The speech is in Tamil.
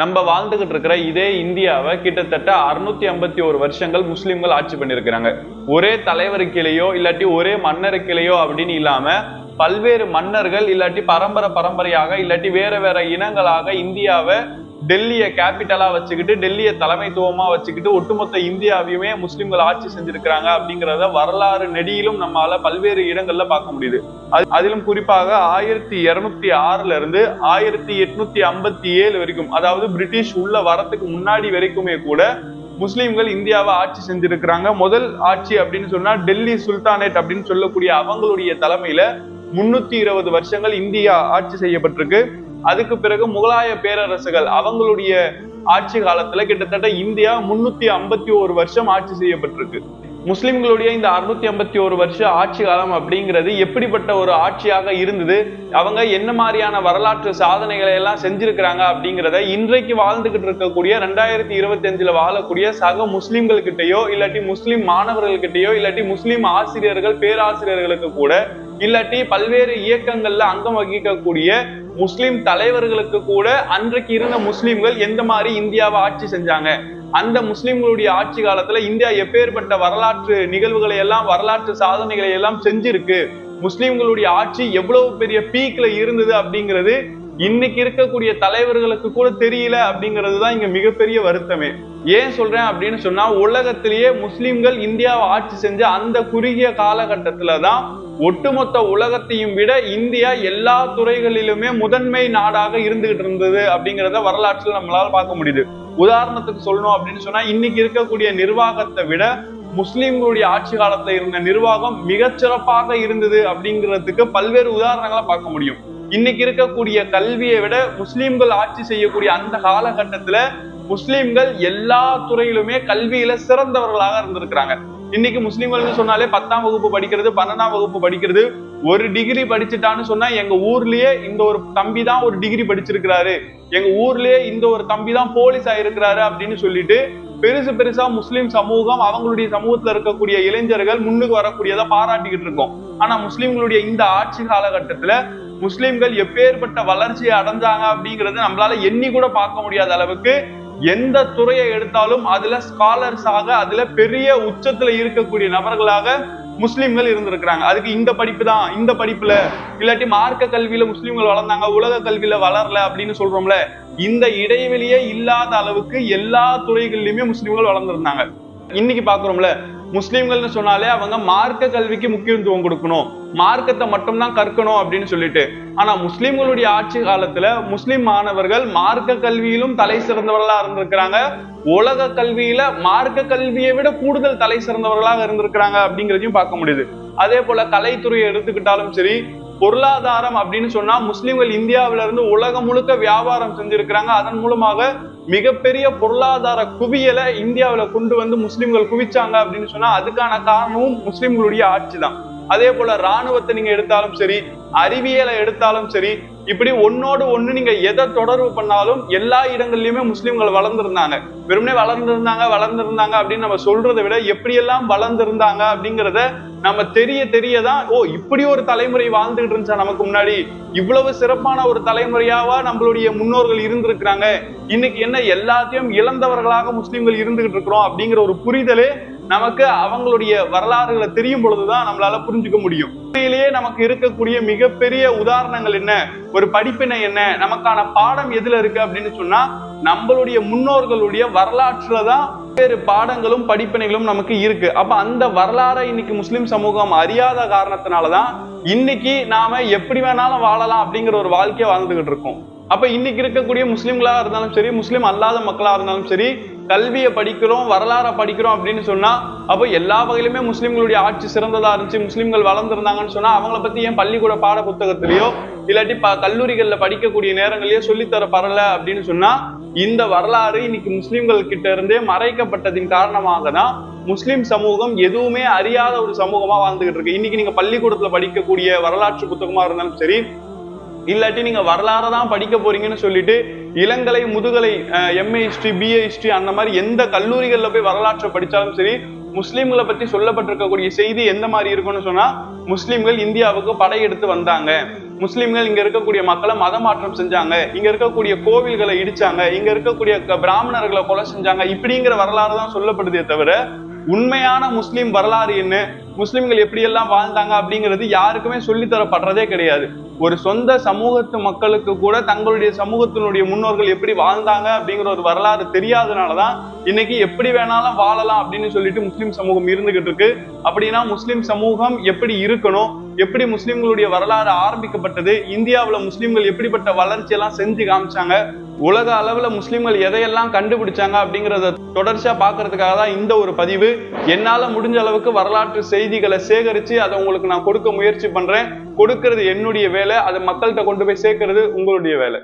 நம்ம வாழ்ந்துகிட்டு இருக்கிற இதே இந்தியாவை கிட்டத்தட்ட 651 வருஷங்கள் முஸ்லிம்கள் ஆட்சி பண்ணிருக்கிறாங்க. ஒரே தலைவருக்கிலேயோ இல்லாட்டி ஒரே மன்னருக்கிலேயோ அப்படின்னு இல்லாம பல்வேறு மன்னர்கள் இல்லாட்டி பரம்பரையாக இல்லாட்டி வேற வேற இனங்களாக இந்தியாவை டெல்லியை கேபிட்டலா வச்சுக்கிட்டு டெல்லியை தலைமைத்துவமா வச்சுக்கிட்டு ஒட்டுமொத்த இந்தியாவையுமே முஸ்லிம்கள் ஆட்சி செஞ்சிருக்கிறாங்க அப்படிங்கிறத வரலாறு நெடியிலும் நம்மளால பல்வேறு இடங்கள்ல பார்க்க முடியுது. அதிலும் குறிப்பாக 1206 இருந்து 1857 வரைக்கும், அதாவது பிரிட்டிஷ் உள்ள வரத்துக்கு முன்னாடி வரைக்குமே கூட முஸ்லிம்கள் இந்தியாவை ஆட்சி செஞ்சிருக்கிறாங்க. முதல் ஆட்சி அப்படின்னு சொன்னா டெல்லி சுல்தானேட் அப்படின்னு சொல்லக்கூடிய அவங்களுடைய தலைமையில 320 வருஷங்கள் இந்தியா ஆட்சி செய்யப்பட்டிருக்கு. அதுக்கு பிறகு முகலாய பேரரசுகள் அவங்களுடைய ஆட்சி காலத்துல கிட்டத்தட்ட இந்தியா 351 வருஷம் ஆட்சி செய்யப்பட்டிருக்கு. முஸ்லிம்களுடைய இந்த 651 வருஷ ஆட்சி காலம் அப்படிங்கிறது எப்படிப்பட்ட ஒரு ஆட்சியாக இருந்தது, அவங்க என்ன மாதிரியான வரலாற்று சாதனைகளை எல்லாம் செஞ்சிருக்கிறாங்க அப்படிங்கிறத இன்றைக்கு வாழ்ந்துகிட்டு இருக்கக்கூடிய 2025 வாழக்கூடிய சக முஸ்லிம்கள் கிட்டையோ இல்லாட்டி முஸ்லிம் மாணவர்கள்கிட்டயோ இல்லாட்டி முஸ்லிம் ஆசிரியர்கள் பேராசிரியர்களுக்கு கூட இல்லாட்டி பல்வேறு இயக்கங்கள்ல அங்கம் வகிக்கக்கூடிய முஸ்லிம் தலைவர்களுக்கு கூட அன்றைக்கு இருந்த முஸ்லிம்கள் எந்த மாதிரி இந்தியாவை ஆட்சி செஞ்சாங்க, அந்த முஸ்லிம்களுடைய ஆட்சி காலத்துல இந்தியா எப்பேற்பட்ட வரலாற்று நிகழ்வுகளை எல்லாம் வரலாற்று சாதனைகளை எல்லாம் செஞ்சிருக்கு, முஸ்லிம்களுடைய ஆட்சி எவ்வளவு பெரிய பீக்ல இருந்தது அப்படிங்கிறது இன்னைக்கு இருக்கக்கூடிய தலைவர்களுக்கு கூட தெரியல அப்படிங்கிறது தான் இங்க மிகப்பெரிய வருத்தமே. ஏன் சொல்றேன் அப்படின்னு சொன்னா, உலகத்திலேயே முஸ்லிம்கள் இந்தியாவை ஆட்சி செஞ்ச அந்த குறுகிய காலகட்டத்துலதான் ஒட்டுமொத்த உலகத்தையும் விட இந்தியா எல்லா துறைகளிலுமே முதன்மை நாடாக இருந்துகிட்டு இருந்தது அப்படிங்கிறத வரலாற்றுல நம்மளால பார்க்க முடியுது. உதாரணத்துக்கு சொல்லணும் அப்படின்னு சொன்னா, இன்னைக்கு இருக்கக்கூடிய நிர்வாகத்தை விட முஸ்லிம்களுடைய ஆட்சி காலத்துல இருந்த நிர்வாகம் மிகச்சிறப்பாக இருந்தது அப்படிங்கிறதுக்கு பல்வேறு உதாரணங்களை பார்க்க முடியும். இன்னைக்கு இருக்கக்கூடிய கல்வியை விட முஸ்லிம்கள் ஆட்சி செய்யக்கூடிய அந்த காலகட்டத்துல முஸ்லிம்கள் எல்லா துறையிலுமே கல்வியில சிறந்தவர்களாக இருந்திருக்கிறாங்க. இன்னைக்கு முஸ்லிம்கள் சொன்னாலே 10ஆம் வகுப்பு படிக்கிறது 12ஆம் வகுப்பு படிக்கிறது, ஒரு டிகிரி படிச்சுட்டான்னு சொன்னா எங்க ஊர்லயே இந்த ஒரு தம்பி தான் ஒரு டிகிரி படிச்சிருக்கிறாரு, எங்க ஊர்லயே இந்த ஒரு தம்பி தான் போலீஸ் ஆயிருக்கிறாரு அப்படின்னு சொல்லிட்டு பெருசா முஸ்லிம் சமூகம் அவங்களுடைய சமூகத்துல இருக்கக்கூடிய இளைஞர்கள் முன்னுக்கு வரக்கூடியதை பாராட்டிக்கிட்டு இருக்கோம். ஆனா முஸ்லிம்களுடைய இந்த ஆட்சி காலகட்டத்துல முஸ்லிம்கள் எப்பேற்பட்ட வளர்ச்சியை அடைஞ்சாங்க அப்படிங்கிறது நம்மளால எண்ணி கூட பார்க்க முடியாத அளவுக்கு எந்த துறையை எடுத்தாலும் அதுல ஸ்காலர்ஸாக அதுல பெரிய உச்சத்துல இருக்கக்கூடிய நபர்களாக முஸ்லிம்கள் இருந்திருக்கிறாங்க. அதுக்கு இந்த படிப்பு தான், இந்த படிப்புல இல்லாட்டி மார்க்க கல்வியில முஸ்லிம்கள் வளர்ந்தாங்க, உலக கல்வியில வளரல அப்படின்னு சொல்றோம்ல, இந்த இடைவெளியே இல்லாத அளவுக்கு எல்லா துறைகளிலுமே முஸ்லிம்கள் வளர்ந்திருந்தாங்க. இன்னைக்கு பாக்குறோம்ல, முஸ்லிம்கள்னு சொன்னாலே அவங்க மார்க்க கல்விக்கு முக்கியத்துவம் கொடுக்கணும், மார்க்கத்தை மட்டும்தான் கற்கணும் அப்படின்னு சொல்லிட்டு. ஆனா முஸ்லிம்களுடைய ஆட்சி காலத்துல முஸ்லிம் மாணவர்கள் மார்க்க கல்வியிலும் தலை சிறந்தவர்களா இருந்திருக்கிறாங்க, உலக கல்வியில மார்க்க கல்வியை விட கூடுதல் தலை சிறந்தவர்களாக இருந்திருக்கிறாங்க அப்படிங்கிறதையும் பார்க்க முடியுது. அதே போல கலைத்துறையை எடுத்துக்கிட்டாலும் சரி, பொருளாதாரம் அப்படின்னு சொன்னா முஸ்லிம்கள் இந்தியாவில இருந்து உலகம் முழுக்க வியாபாரம் செஞ்சிருக்கிறாங்க. அதன் மூலமாக மிகப்பெரிய பொருளாதார குவியலை இந்தியாவில கொண்டு வந்து முஸ்லிம்கள் குவிச்சாங்க அப்படின்னு சொன்னா அதுக்கான காரணமும் முஸ்லிம்களுடைய ஆட்சி தான். அதே போல ராணுவத்தை நீங்க எடுத்தாலும் சரி, அறிவியலை எடுத்தாலும் சரி, இப்படி ஒன்னோடு ஒண்ணு நீங்க எதை தொடர்பு பண்ணாலும் எல்லா இடங்கள்லயுமே முஸ்லிம்கள் வளர்ந்திருந்தாங்க. வெறுமனே வளர்ந்திருந்தாங்க அப்படின்னு நம்ம சொல்றதை விட எப்படியெல்லாம் வளர்ந்திருந்தாங்க அப்படிங்கிறத நம்ம தெரியதான், ஓ இப்படி ஒரு தலைமுறை வாழ்ந்துகிட்டு இருந்துச்சா நமக்கு முன்னாடி, இவ்வளவு சிறப்பான ஒரு தலைமுறையாவா நம்மளுடைய முன்னோர்கள் இருந்திருக்கிறாங்க, இன்னைக்கு என்ன எல்லாத்தையும் இழந்தவர்களாக முஸ்லிம்கள் இருந்துகிட்டு இருக்கிறோம் அப்படிங்கிற ஒரு புரிதலே நமக்கு அவங்களுடைய வரலாறுகளை தெரியும் பொழுதுதான் நம்மளால புரிஞ்சுக்க முடியும். உண்மையிலேயே நமக்கு இருக்கக்கூடிய மிகப்பெரிய உதாரணங்கள் என்ன, ஒரு படிப்பினை என்ன, நமக்கான பாடம் எதுல இருக்கு அப்படின்னு சொன்னா நம்மளுடைய முன்னோர்களுடைய வரலாற்றுலதான் வேறு பாடங்களும் படிப்பினைகளும் நமக்கு இருக்கு. அப்ப அந்த வரலாறை இன்னைக்கு முஸ்லிம் சமூகம் அறியாத காரணத்தினாலதான் இன்னைக்கு நாம எப்படி வேணாலும் வாழலாம் அப்படிங்கிற ஒரு வாழ்க்கையை வாழ்ந்துகிட்டு இருக்கோம். அப்ப இன்னைக்கு இருக்கக்கூடிய முஸ்லிம்களா இருந்தாலும் சரி, முஸ்லிம் அல்லாத மக்களா இருந்தாலும் சரி, கல்வியை படிக்கிறோம் வரலாறை படிக்கிறோம் அப்படின்னு சொன்னா அப்போ எல்லா வகையிலுமே முஸ்லிம்களுடைய ஆட்சி சிறந்ததா இருந்துச்சு, முஸ்லிம்கள் வளர்ந்துருந்தாங்கன்னு சொன்னா அவங்கள பத்தி ஏன் பள்ளிக்கூட பாட புத்தகத்திலேயோ இல்லாட்டி கல்லூரிகள்ல படிக்கக்கூடிய நேரங்களையோ சொல்லித்தர பரல அப்படின்னு சொன்னா இந்த வரலாறு இன்னைக்கு முஸ்லிம்கள் கிட்ட இருந்தே மறைக்கப்பட்டதின் காரணமாக தான் முஸ்லிம் சமூகம் எதுவுமே அறியாத ஒரு சமூகமா வாழ்ந்துகிட்டு இருக்கு. இன்னைக்கு நீங்க பள்ளிக்கூடத்துல படிக்கக்கூடிய வரலாற்று புத்தகமா இருந்தாலும் சரி, இல்லாட்டி நீங்க வரலாறு தான் படிக்க போறீங்கன்னு சொல்லிட்டு இளங்கலை முதுகலை MA ஹிஸ்டரி BA ஹிஸ்டரி அந்த மாதிரி எந்த கல்லூரிகள்ல போய் வரலாற்றை படிச்சாலும் சரி, முஸ்லிம்களை பத்தி சொல்லப்பட்டிருக்கக்கூடிய செய்தி எந்த மாதிரி இருக்குன்னு சொன்னா, முஸ்லிம்கள் இந்தியாவுக்கு படையெடுத்து வந்தாங்க, முஸ்லிம்கள் இங்க இருக்கக்கூடிய மக்களை மதமாற்றம் செஞ்சாங்க, இங்க இருக்கக்கூடிய கோவில்களை இடிச்சாங்க, இங்க இருக்கக்கூடிய பிராமணர்களை கொலை செஞ்சாங்க, இப்படிங்கிற வரலாறு தான் சொல்லப்படுதே தவிர உண்மையான முஸ்லிம் வரலாறு என்ன, முஸ்லிம்கள் எப்படியெல்லாம் வாழ்ந்தாங்க அப்படிங்கிறது யாருக்குமே சொல்லித்தரப்படுறதே கிடையாது. ஒரு சொந்த சமூகத்து மக்களுக்கு கூட தங்களுடைய சமூகத்தினுடைய முன்னோர்கள் எப்படி வாழ்ந்தாங்க அப்படிங்கிற ஒரு வரலாறு தெரியாதனாலதான் இன்னைக்கு எப்படி வேணாலும் வாழலாம் அப்படின்னு சொல்லிட்டு முஸ்லிம் சமூகம் இருந்துகிட்டு இருக்கு. அப்படின்னா முஸ்லிம் சமூகம் எப்படி இருக்கணும், எப்படி முஸ்லிம்களுடைய வரலாறு ஆரம்பிக்கப்பட்டது, இந்தியாவுல முஸ்லிம்கள் எப்படிப்பட்ட வளர்ச்சி எல்லாம் செஞ்சு காமிச்சாங்க, உலக அளவுல முஸ்லிம்கள் எதையெல்லாம் கண்டுபிடிச்சாங்க அப்படிங்கிறத தொடர்ச்சியா பாக்குறதுக்காக தான் இந்த ஒரு பதிவு. என்னால முடிஞ்ச அளவுக்கு வரலாற்று செய்திகளை சேகரிச்சு அதை உங்களுக்கு நான் கொடுக்க முயற்சி பண்றேன். கொடுக்கிறது என்னுடைய வேலை, அதை மக்கள்கிட்ட கொண்டு போய் சேர்க்கிறது உங்களுடைய வேலை.